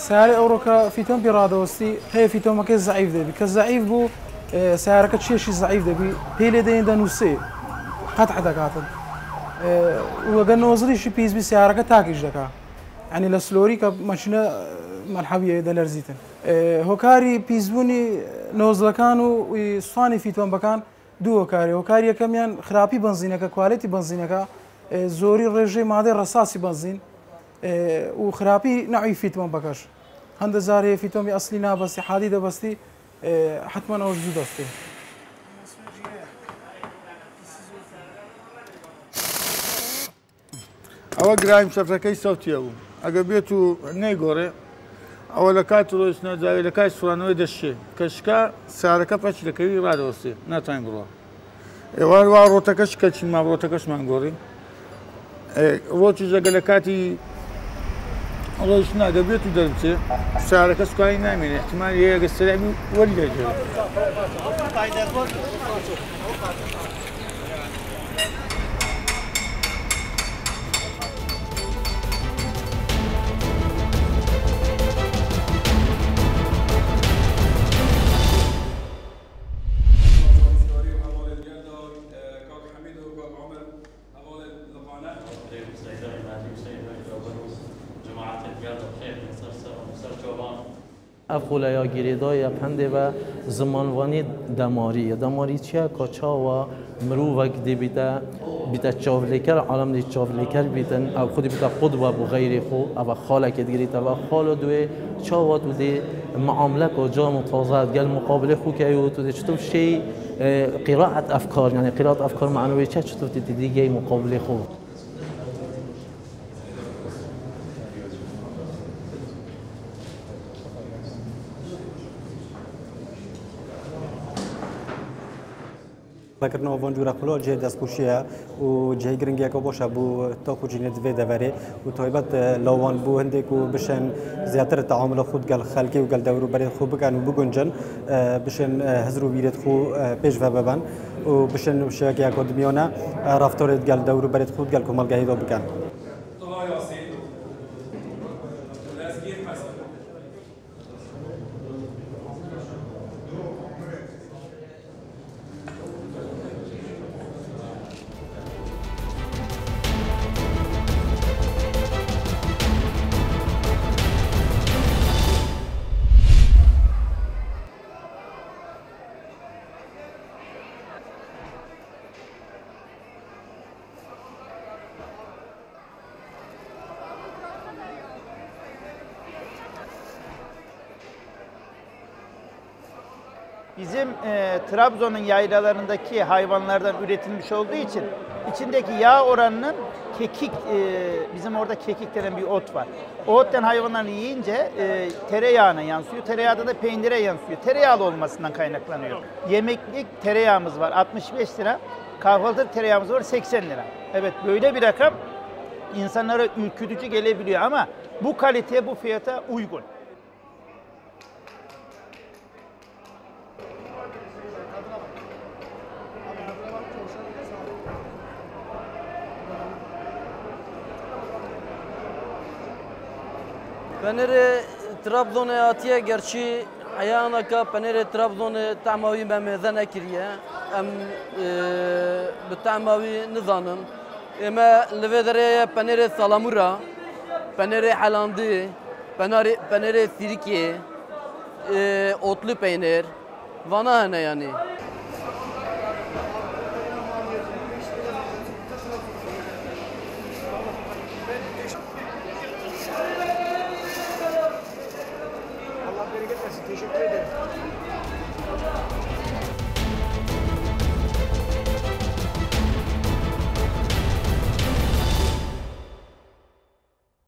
سيارة أوروكا فيتون برادوستي هي فيتون ما كان ضعيف ده بكز ضعيف بو سيارة كتشيشي ضعيف ده بيلي ده يندن وسي قطع دكاتن وقال نوزلي شي بيز بسيارة كتاكيش دكا يعني لسلوري كماشينة مرحبية ده لرزيتن هوكاري بيزبوني نوزل كانوا وصاني فيتون بكان دو هوكاري كميان خرابي بنزينك كواليتي بنزينك زوري رجي ماده رصاصي بنزين وخرابي نوعي فيتون بكاش هند زاري فيتون اصلي بس حديد بستي حتما موجود است او جرايم شفتكي صوتيو اجبيتو نيغوري اولا كاتلو اسنا زاوي لكاي سورانوي دشي كشكا ساركا باش لكي رادوسي ناتاين برو ايوان واروتكش كاتش ما روتكش مانغوري روتش زغلكاتي الله اسنا اجبيتو دربتي ساركا سكاي نامين احتمال يغسلعبي ولا يجي افخولا یا گریدای پنده و زمانوانی دماری چیه کاچا و مروفک دی بیتا چاولیکر عالم دی چاولیکر بیتن او خودی بیتا قدوه و غیر خو او خاله که گریتا و خالو دوی چاوات و دی معامله که جا متوازد گل مقابله خو که ایو تو دی چطور شی قراءت افکار یعنی قراءت افکار معنوی چه چطور دی دیگه مقابله خو ذكرنا فانجورا خلال جهة دسكوشيا وجهة جرينجيا كبوشا بو تاكو جينت في دفري وتويبات لوان بو هنديك وبشن زيادة التعامل خود قال خلقي وقال دورو بريد خو بكان وبوجنجن بشن هزرو بيرد خو بيش فبابان وبشن وشاكي أكاديميانا رفتارد قال دورو بريد خود قال كمال جاهيدو بكان Bizim Trabzon'un yaylalarındaki hayvanlardan üretilmiş olduğu için içindeki yağ oranının kekik, bizim orada kekik denen bir ot var. O ottan hayvanlarını yiyince tereyağına yansıyor, tereyağı da peynire yansıyor. Tereyağlı olmasından kaynaklanıyor. Yemeklik tereyağımız var 65 lira, kahvaltılık tereyağımız var 80 lira. Evet, böyle bir rakam insanlara ürkütücü gelebiliyor ama bu kaliteye, bu fiyata uygun. پنیر ترابزون آتیه گرچی عیانا که پنیر ترابزون تعماوی ممزن کریه به تعماوی نزانن اما لودره پنیر سالامورا پنیر حلاندی پنیر سیرکی otlu peynir vana ne yani. Teşekkür ederim.